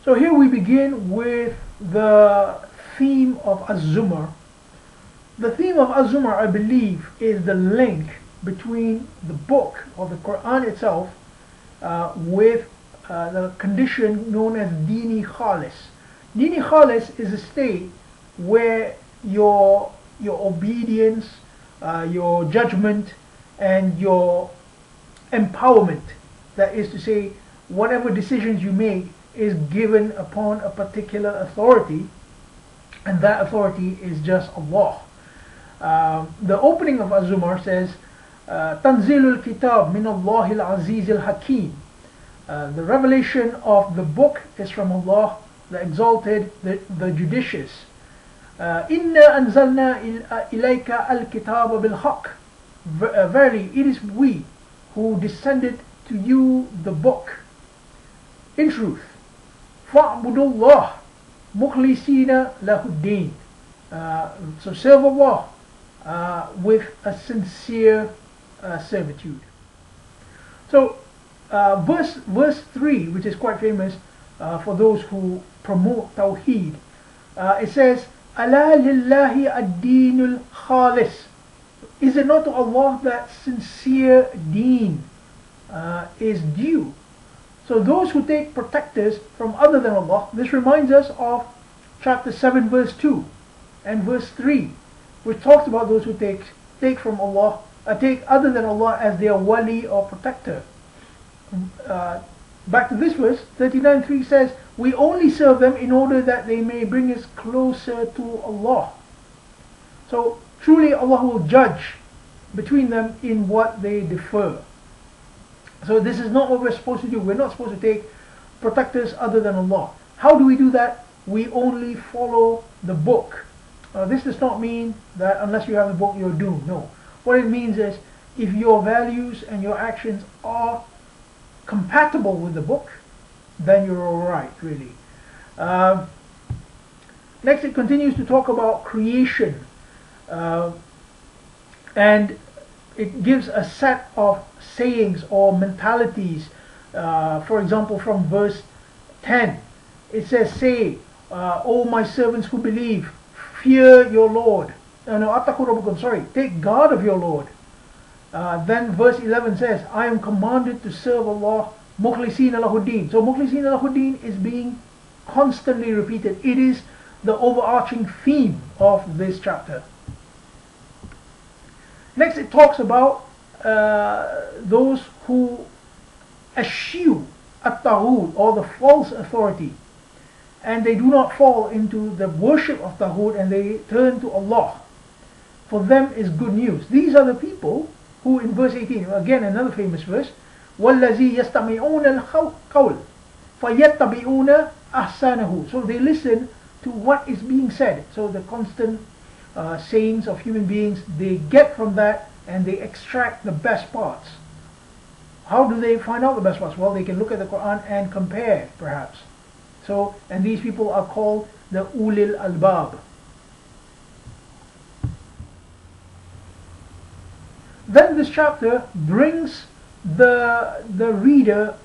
So here we begin with the theme of Az-Zumar. The theme of Az-Zumar, I believe, is the link between the book of the Quran itself with the condition known as Dini Khalis. Dini Khalis is a state where your obedience, your judgment, and your empowerment, that is to say, whatever decisions you make is given upon a particular authority, and that authority is just Allah. The opening of Az-Zumar says, Tanzilul Kitab min Allahil Aziz al-Hakim. The revelation of the book is from Allah, the exalted, the judicious. Inna anzalna ilayka al-kitaba bil-haq. Verily, it is we who descended to you the book in truth. Fa'budullah mukhlisina lahuddin. So serve Allah with a sincere servitude. So verse 3, which is quite famous for those who promote Tawheed, it says, Ala lillahi ad-dinul khalis. Is it not to Allah that sincere deen is due? So those who take protectors from other than Allah, this reminds us of chapter 7 verse 2 and verse 3, which talks about those who take from Allah, take other than Allah as their wali or protector. Back to this verse, 39:3 says, we only serve them in order that they may bring us closer to Allah. So truly Allah will judge between them in what they defer. So this is not what we're supposed to do. We're not supposed to take protectors other than Allah. How do we do that? We only follow the book. This does not mean that unless you have the book you're doomed. No. What it means is if your values and your actions are compatible with the book, then you're alright, really. Next it continues to talk about creation. And it gives a set of sayings or mentalities. For example, from verse 10, it says, say, O my servants who believe, fear your Lord. Take guard of your Lord. Then verse 11 says, I am commanded to serve Allah mukhlisina lahuddin. So mukhlisina lahuddin is being constantly repeated. It is the overarching theme of this chapter. Next it talks about those who eschew at-taghut, or the false authority, and they do not fall into the worship of taghut and they turn to Allah. For them is good news. These are the people who, in verse 18, again another famous verse, وَالَّذِي يَسْتَمِعُونَ الْقَوْلَ فَيَتَّبِعُونَ أَحْسَنَهُ. So they listen to what is being said. So the constant sayings of human beings, they get from that and they extract the best parts. How do they find out the best parts? Well, they can look at the Quran and compare, perhaps. So, and these people are called the Ulil Albab. Then this chapter brings the reader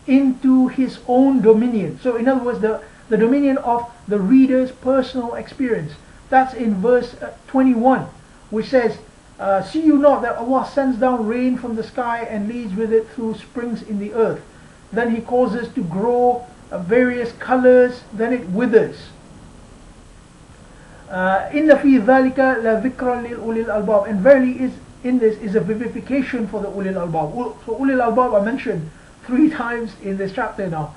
into his own dominion. So in other words, the dominion of the reader's personal experience. That's in verse 21, which says, see you not that Allah sends down rain from the sky and leads with it through springs in the earth. Then He causes to grow various colors, then it withers. Inna fi dhalika la dhikran lil ulil albab. And verily in this is a vivification for the ulil albab. So ulil albab are mentioned 3 times in this chapter now.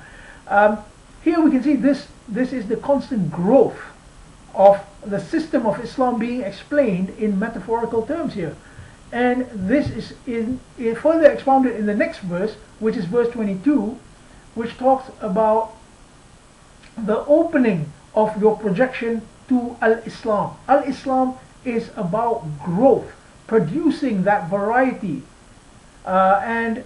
Here we can see this is the constant growth of the system of Islam being explained in metaphorical terms here. And this is further expounded in the next verse, which is verse 22, which talks about the opening of your projection to Al-Islam. Al-Islam is about growth, producing that variety. And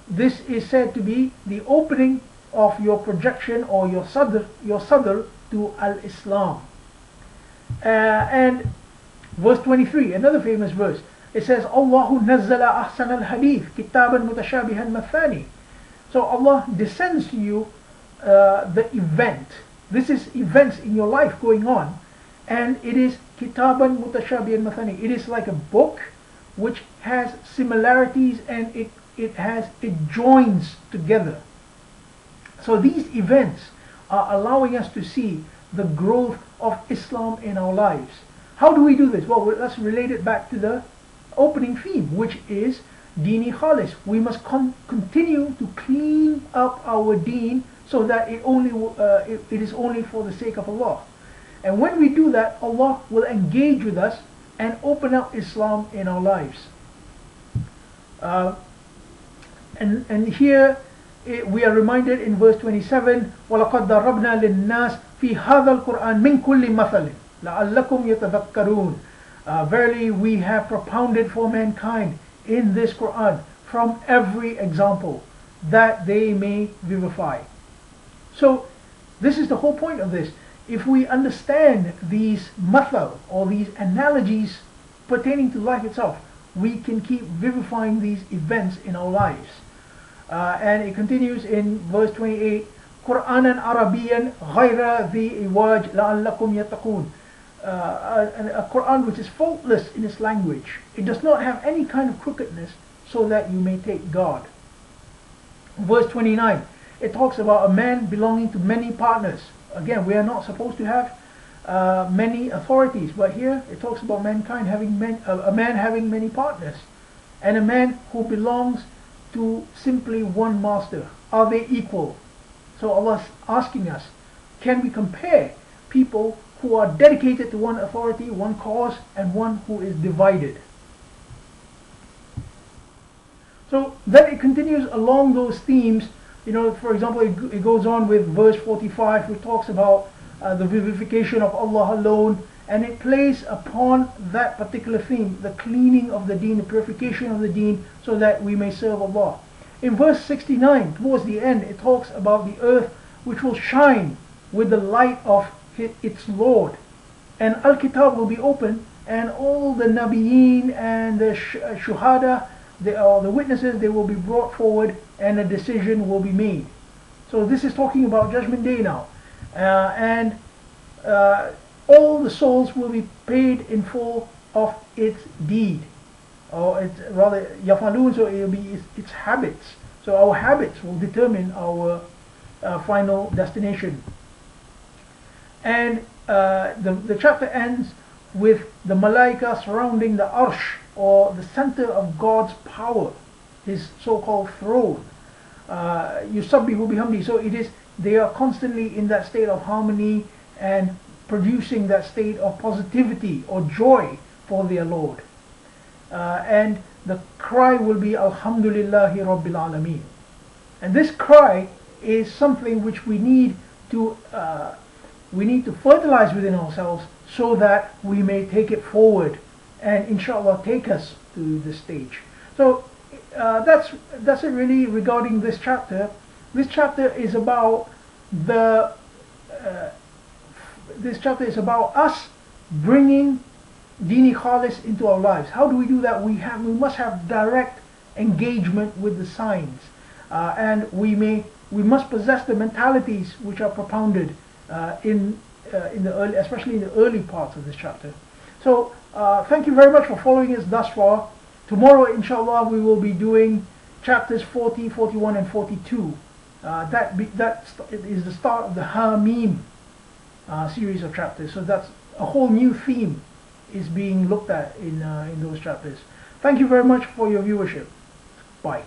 this is said to be the opening of your projection or your sadr to Al-Islam. And verse 23, another famous verse, it says, Allahu nazzala ahsan al-hadith kitaban mutashabihan mathani. So Allah descends to you the event. This is events in your life going on, and it is kitaban mutashabihan mathani. It is like a book which has similarities, and it joins together. So these events are allowing us to see the growth of Islam in our lives. How do we do this? Well, let's relate it back to the opening theme, which is Dini Khalis. We must continue to clean up our deen so that it is only for the sake of Allah. And when we do that, Allah will engage with us and open up Islam in our lives. And here we are reminded in verse 27, وَلَقَدْ ضَرَبْنَا لِلنَّاسِ فِي هَذَا الْقُرْآنِ مِنْ كُلِّ مَثَلٍ لَعَلَّكُمْ يَتَذَكَّرُونَ. Verily we have propounded for mankind in this Quran from every example that they may vivify. So this is the whole point of this. If we understand these mathal or these analogies pertaining to life itself, we can keep vivifying these events in our lives. And it continues in verse 28, Qur'anan Arabiyan ghayra dhi iwaj la'allakum yattaqun. A Quran which is faultless in its language. It does not have any kind of crookedness, so that you may take God. Verse 29, it talks about a man belonging to many partners. Again, we are not supposed to have many authorities, but here it talks about mankind having a man having many partners, and a man who belongs to simply one master. Are they equal? So Allah is asking us, can we compare people who are dedicated to one authority, one cause, and one who is divided? So then it continues along those themes. You know, for example, it goes on with verse 45, which talks about the vivification of Allah alone, and it plays upon that particular theme, the cleaning of the deen, the purification of the deen, so that we may serve Allah. In verse 69, towards the end, it talks about the earth which will shine with the light of its Lord, and Al-Kitab will be open, and all the Nabiyeen and the Shuhada, the witnesses, they will be brought forward, and a decision will be made. So this is talking about Judgment Day now, and all the souls will be paid in full of its deed, or it's rather yafalun, so it will be its habits. So our habits will determine our final destination. And the chapter ends with the malaika surrounding the arsh, or the center of God's power, his so-called throne. Yusabbihu bihamdi. So they are constantly in that state of harmony and producing that state of positivity or joy for their Lord. And the cry will be Alhamdulillahi Rabbil Alameen. And this cry is something which we need to fertilize within ourselves, so that we may take it forward and inshallah take us to the stage. So that's it really regarding this chapter. This chapter is about us bringing Dini Khalis into our lives. How do we do that? We must have direct engagement with the signs, and we must possess the mentalities which are propounded especially in the early parts of this chapter. So thank you very much for following us thus far. Tomorrow, inshallah, we will be doing chapters 40, 41, and 42. That is the start of the Hamim series of chapters. So that's a whole new theme is being looked at in those chapters. Thank you very much for your viewership. Bye.